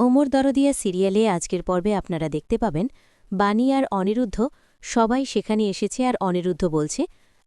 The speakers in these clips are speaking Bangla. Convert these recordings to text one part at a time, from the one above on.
ওমর দরদিয়া সিরিয়ালে আজকের পর্বে আপনারা দেখতে পাবেন বাণী আর অনিরুদ্ধ সবাই সেখানে এসেছে আর অনিরুদ্ধ বলছে,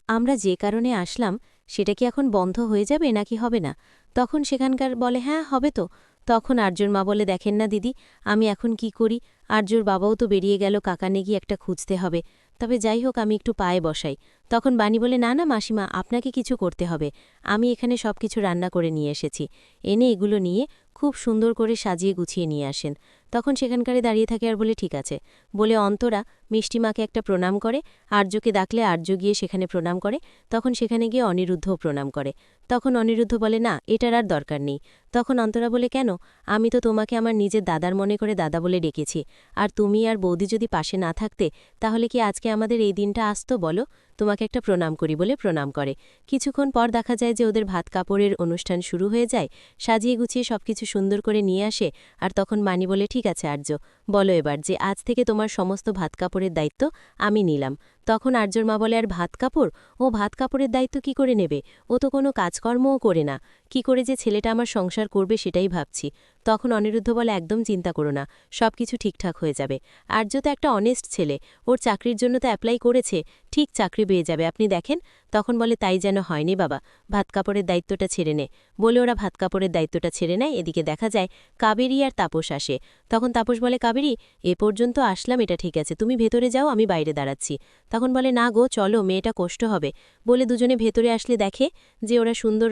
আমরা যে কারণে আসলাম সেটা কি এখন বন্ধ হয়ে যাবে নাকি হবে না। তখন সেখানকার বলে হ্যাঁ হবে তো। তখন আর্যর মা বলে, দেখেন না দিদি, আমি এখন কি করি, আর্যর বাবাও তো বেরিয়ে গেল, কাকানে গিয়ে একটা খুঁজতে হবে, তবে যাই হোক আমি একটু পায়ে বসাই। তখন বাণী বলে, না না মাসিমা, আপনাকে কিছু করতে হবে, আমি এখানে সব কিছু রান্না করে নিয়ে এসেছি, এনে এগুলো নিয়ে খুব সুন্দর করে সাজিয়ে গুছিয়ে নিয়ে আসেন। তখন সেখানকারে দাঁড়িয়ে থাকে আর বলে ঠিক আছে। বলে অন্তরা মিষ্টিমাকে একটা প্রণাম করে, আর্যকে ডাকলে আর্য গিয়ে সেখানে প্রণাম করে। তখন সেখানে গিয়ে অনিরুদ্ধও প্রণাম করে। তখন অনিরুদ্ধ বলে, না এটার আর দরকার নেই। তখন অন্তরা বলে, কেন, আমি তো তোমাকে আমার নিজের দাদার মনে করে দাদা বলে ডেকেছি, আর তুমি আর বৌদি যদি পাশে না থাকতে তাহলে কি আজকে আমাদের এই দিনটা আসতো বলো। তোমাকে একটা প্রণাম করি বলে প্রণাম করে। কিছুক্ষণ পর দেখা যায় যে ওদের ভাত কাপড়ের অনুষ্ঠান শুরু হয়ে যায়, সাজিয়ে গুছিয়ে সবকিছু সুন্দর করে নিয়ে আসে। আর তখন মানি বলে, ঠিক আছে আর্য, বলো এবার যে আজ থেকে তোমার সমস্ত ভাত কাপড়ের দায়িত্ব আমি নিলাম। তখন আর্যর মা বলে, আর ভাত কাপড়, ও ভাত কাপড়ের দায়িত্ব কি করে নেবে, ও তো কোনো কাজকর্মও করে না, কি করে যে ছেলেটা আমার সংসার করবে সেটাই ভাবছি। তখন অনিরুদ্ধ বলে, একদম চিন্তা করো না, সব কিছু ঠিকঠাক হয়ে যাবে। আর্য তো একটা অনেস্ট ছেলে, ওর চাকরির জন্য তো অ্যাপ্লাই করেছে, ঠিক চাকরি পেয়ে যাবে, আপনি দেখেন। তখন বলে, তাই যেন হয়নি বাবা, ভাত কাপড়ের দায়িত্বটা ছেড়ে নে। বলে ওরা ভাত কাপড়ের দায়িত্বটা ছেড়ে নেয়। এদিকে দেখা যায় কাবেরী আর তাপস আসে। তখন তাপস বলে, কাবেরী, এ পর্যন্ত আসলাম এটা ঠিক আছে, তুমি ভেতরে যাও, আমি বাইরে দাঁড়াচ্ছি। তখন বলে, না গো চলো, মেয়েটা কষ্ট হবে। বলে দুজনে ভেতরে আসলে দেখে যে ওরা সুন্দর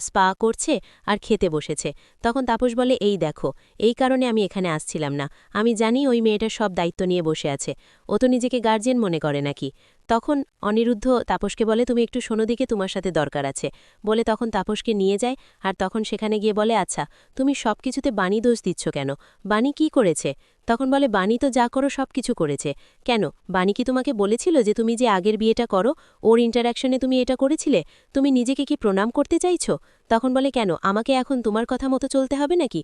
স্পা করছে আর খেতে বসেছে। তখন তাপস বলে, এই দেখো, এই কারণে আমি এখানে আসছিলাম না, আমি জানি ওই মেয়েটার সব দায়িত্ব নিয়ে বসে আছে, ও তো নিজেকে গার্জিয়ান মনে করে নাকি। তখন অনিরুদ্ধ তাপসকে বলে, তুমি একটু শোনো দিকে, তোমার সাথে দরকার আছে। বলে তখন তাপসকে নিয়ে যায়। আর তখন সেখানে গিয়ে বলে, আচ্ছা তুমি সব কিছুতে বাণী দোষ দিচ্ছ কেন, বাণী কি করেছে। তখন বলে, বাণী তো যা করো সব কিছু করেছে। কেন, বাণী কি তোমাকে বলেছিল যে তুমি যে আগের বিয়েটা করো ওর ইন্টারাকশনে তুমি এটা করেছিলে, তুমি নিজেকে কি প্রণাম করতে চাইছো। তখন বলে, কেন, আমাকে এখন তোমার কথা মতো চলতে হবে নাকি,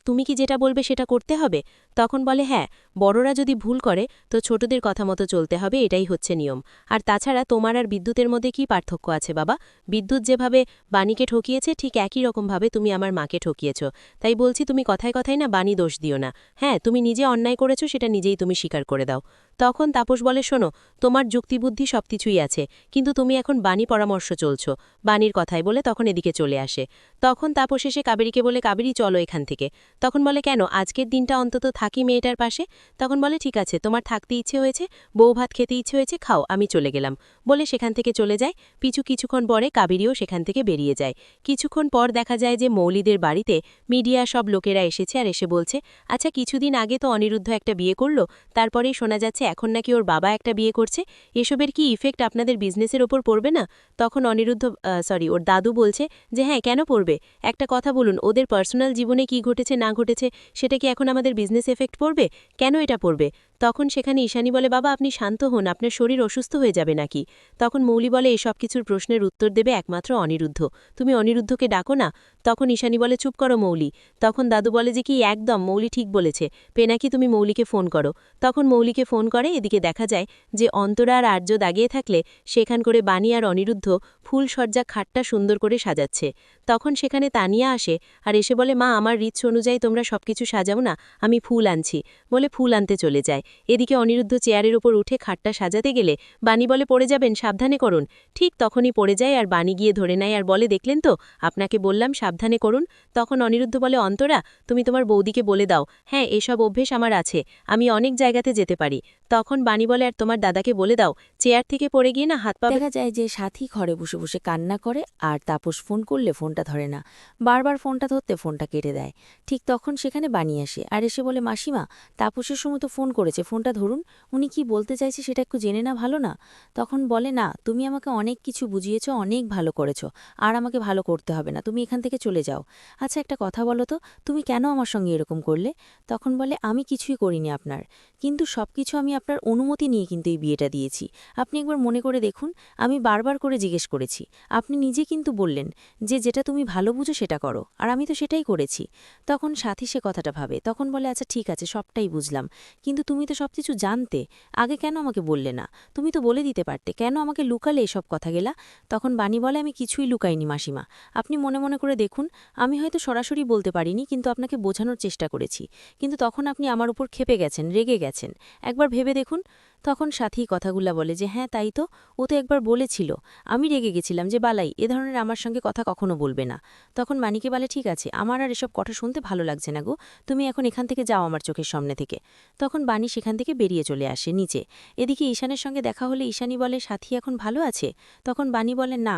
তুমি কি যেটা বলবে সেটা করতে হবে। তখন বলে, হ্যাঁ, বড়রা যদি ভুল করে তো ছোটদের কথা মতো চলতে হবে, এটাই হচ্ছে নিয়ম। আর তাছাড়া তোমার আর বিদ্যুতের মধ্যে কি পার্থক্য আছে বাবা, বিদ্যুৎ যেভাবে বাণীকে ঠকিয়েছে ঠিক একই রকমভাবে তুমি আমার মাকে ঠকিয়েছ। তাই বলছি তুমি কথায় কথায় না বাণী দোষ দিও না, হ্যাঁ তুমি নিজে অন্যায় করেছো সেটা নিজেই তুমি স্বীকার করে দাও। তখন তাপস বলে, শোনো, তোমার যুক্তিবুদ্ধি সবকিছুই আছে, কিন্তু তুমি এখন বাণী পরামর্শ চলছ, বাণীর কথাই বলে তখন এদিকে চলে আসে। তখন তাপস এসে কাবেরীকে বলে, কাবেরী চলো এখান থেকে। তখন বলে, কেন, আজকের দিনটা অন্তত থাকি মেয়েটার পাশে। তখন বলে, ঠিক আছে, তোমার থাকতে ইচ্ছে হয়েছে, বউ ভাত খেতে ইচ্ছে হয়েছে, খাও, আমি চলে গেলাম। বলে সেখান থেকে চলে যায়। কিছুক্ষণ পরে কাবেরীও সেখান থেকে বেরিয়ে যায়। কিছুক্ষণ পর দেখা যায় যে মৌলিদের বাড়িতে মিডিয়া সব লোকেরা এসেছে আর এসে বলছে, আচ্ছা কিছুদিন আগে তো অনিরুদ্ধ একটা বিয়ে করলো, তারপরেই শোনা যাচ্ছে এখন নাকি ওর বাবা একটা বিয়ে করছে, এসবের কি ইফেক্ট আপনাদের বিজনেসের ওপর পড়বে না। তখন অনিরুদ্ধ ওর দাদু বলছে যে হ্যাঁ কেন পড়বে, একটা কথা বলুন, ওদের পার্সোনাল জীবনে কি ঘটেছে না ঘটেছে সেটা কি এখন আমাদের বিজনেস এফেক্ট পড়বে, কেন এটা পড়বে। তখন সেখানে ঈশানী বলে, বাবা আপনি শান্ত হন, আপনার শরীর অসুস্থ হয়ে যাবে নাকি। তখন মৌলি বলে, এসব কিছুর প্রশ্নের উত্তর দেবে একমাত্র অনিরুদ্ধ, তুমি অনিরুদ্ধকে ডাকো না। তখন ঈশানী বলে, চুপ করো মৌলি। তখন দাদু বলে যে কি একদম, মৌলি ঠিক বলেছে, পেনাকি তুমি মৌলিকে ফোন করো। তখন মৌলিকে ফোন করে। এদিকে দেখা যায় যে অন্তরা আর আর্য দাগিয়ে থাকলে সেখান করে বাণী আর অনিরুদ্ধ ফুলসজ্জা খাটটা সুন্দর করে সাজাচ্ছে। তখন সেখানে তানিয়া আসে আর এসে বলে, মা আমার রিচ অনুযায়ী তোমরা সবকিছু সাজাও না, আমি ফুল আনছি। বলে ফুল আনতে চলে যায়। এদিকে অনিরুদ্ধ চেয়ারের ওপর উঠে খাটটা সাজাতে গেলে বাণী বলে, পড়ে যাবেন, সাবধানে করুন। ঠিক তখনই পড়ে যায় আর বাণী গিয়ে ধরে নেয় আর বলে, দেখলেন তো, আপনাকে বললাম সাবধানে করুন। তখন অনিরুদ্ধ বলে, অন্তরা তুমি তোমার বৌদিকে বলে দাও, হ্যাঁ এসব অভ্যেস আমার আছে, আমি অনেক জায়গাতে যেতে পারি। তখন বাণী বলে, আর তোমার দাদাকে বলে দাও চেয়ার থেকে পড়ে গিয়ে না হাত পা। দেখা যায় যে সাথী ঘরে বসে বসে কান্না করে আর তাপস ফোন করলে ফোনটা ধরে না, বারবার ফোনটা ধরতে ফোনটা কেটে দেয়। ঠিক তখন সেখানে বাণী আসে আর এসে বলে, মাসিমা তাপসের সময় তো ফোন করেছে, ফোনটা ধরুন, উনি কি বলতে চাইছে সেটা একটু জেনে না ভালো না। তখন বলে, না তুমি আমাকে অনেক কিছু বুঝিয়েছ, অনেক ভালো করেছ, আর আমাকে ভালো করতে হবে না, তুমি এখান থেকে চলে যাও। আচ্ছা একটা কথা বলো তো, তুমি কেন আমার সঙ্গে এরকম করলে। তখন বলে, আমি কিছুই করিনি আপনার, কিন্তু সবকিছু আমি আপনার অনুমতি নিয়ে কিন্তু এই বিয়েটা দিয়েছি। আপনি একবার মনে করে দেখুন, আমি বারবার করে জিজ্ঞেস করেছি, আপনি নিজে কিন্তু বললেন যে যেটা তুমি ভালো বুঝো সেটা করো, আর আমি তো সেটাই করেছি। তখন সাথী সে কথাটা ভাবে, তখন বলে, আচ্ছা ঠিক আছে সবটাই বুঝলাম, কিন্তু তুমি তো তো সবকিছু জানতে, আগে কেন আমাকে বললে না? তুমি তো বলে দিতে পারতে, কেন আমাকে লুকালে এসব কথা গেলা? তখন বাণী বলে, আমি কিছুই লুকাইনি মাসিমা, আপনি মনে মনে করে দেখুন, আমি হয়তো সরাসরি বলতে পারিনি, কিন্তু আপনাকে বোঝানোর চেষ্টা করেছি, কিন্তু তখন আপনি আমার উপর ক্ষেপে গেছেন, রেগে গেছেন। একবার ভেবে দেখুন। তখন সাথী কথাগুলা বলে যে হ্যাঁ তাই তো, ও তো একবার বলেছিল, আমি রেগে গেছিলাম যে বালাই এ ধরনের আমার সঙ্গে কথা কখনো বলবে না। তখন মানিকে বলে, ঠিক আছে, আমার আর এসব কথা শুনতে ভালো লাগছে না গো, তুমি এখন এখান থেকে যাও আমার চোখের সামনে থেকে। তখন বাণী সেখান থেকে বেরিয়ে চলে আসে নিচে। এদিকে ঈশানের সঙ্গে দেখা হলে ঈশানী বলে, সাথী এখন ভালো আছে? তখন বাণী বলে, না,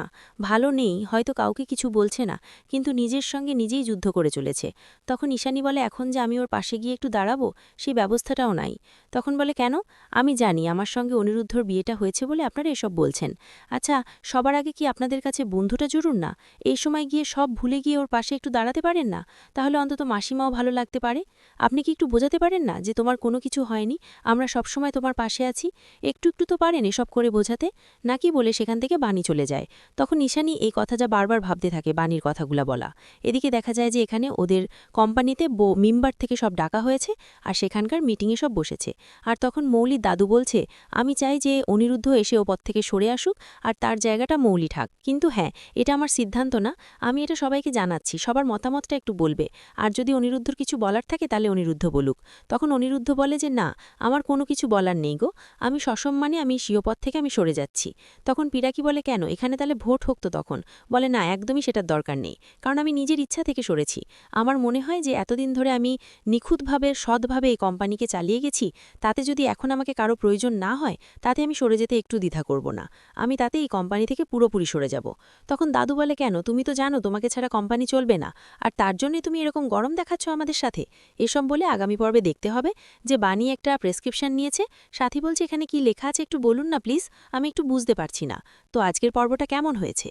ভালো নেই, হয়তো কাউকে কিছু বলছে না, কিন্তু নিজের সঙ্গে নিজেই যুদ্ধ করে চলেছে। তখন ঈশানী বলে, এখন যে আমি ওর পাশে গিয়ে একটু দাঁড়াবো সেই ব্যবস্থাটাও নাই। তখন বলে, কেন? আমি জানি আমার সঙ্গে অনিরুদ্ধর বিয়েটা হয়েছে বলে আপনারা এসব বলছেন। আচ্ছা, সবার আগে কি আপনাদের কাছে বন্ধুটা জরুর না? এই সময় গিয়ে সব ভুলে গিয়ে ওর পাশে একটু দাঁড়াতে পারেন না? তাহলে অন্তত মাসিমাও ভালো লাগতে পারে। আপনি কি একটু বোঝাতে পারেন না যে তোমার কোনো কিছু হয়নি, আমরা সবসময় তোমার পাশে আছি? একটু একটু তো পারেন এসব করে বোঝাতে, নাকি? বলে সেখান থেকে বাণী চলে যায়। তখন ঈশানী এই কথা যা বারবার ভাবতে থাকে বাণীর কথাগুলা বলা। এদিকে দেখা যায় যে এখানে ওদের কোম্পানিতে মেম্বার থেকে সব ডাকা হয়েছে, আর সেখানকার মিটিংয়ে সব বসেছে। আর তখন মৌলির দাদু বলছে, আমি চাই যে অনিরুদ্ধ এসে ও পদ থেকে সরে আসুক, আর তার জায়গাটা মৌলি থাক। কিন্তু হ্যাঁ, এটা আমার সিদ্ধান্ত না, আমি এটা সবাইকে জানাচ্ছি, সবার মতামতটা একটু বলবে, আর যদি অনিরুদ্ধর কিছু বলার থাকে তাহলে অনিরুদ্ধ বলুক। তখন অনিরুদ্ধ বলে যে না, আমার কোনো কিছু বলার নেই গো, আমি সসম্মানে আমি স্বীয় পদ থেকে আমি সরে যাচ্ছি। তখন পিরাকি বলে, কেন? এখানে তাহলে ভোট হোক তো। তখন বলে, না, একদমই সেটার দরকার নেই, কারণ আমি নিজের ইচ্ছা থেকে সরেছি। আমার মনে হয় যে এতদিন ধরে আমি নিখুঁতভাবে সৎভাবে এই কোম্পানিকে চালিয়ে গেছি, তাতে যদি এখন আমাকে কারো প্রয়োজন না হয়, তাতে আমি সরে যেতে একটু দ্বিধা করব না, আমি তাতে এই কোম্পানি থেকে পুরোপুরি সরে যাব। তখন দাদু বলে, কেন? তুমি তো জানো তোমাকে ছাড়া কোম্পানি চলবে না, আর তার জন্যই তুমি এরকম গরম দেখাচ্ছ আমাদের সাথে। এসব বলে আগামী পর্বে দেখতে হবে যে বাণী একটা প্রেসক্রিপশন নিয়েছে। সাথী বলছে, এখানে কি লেখা আছে একটু বলুন না প্লিজ, আমি একটু বুঝতে পারছি না। তো আজকের পর্বটা কেমন হয়েছে?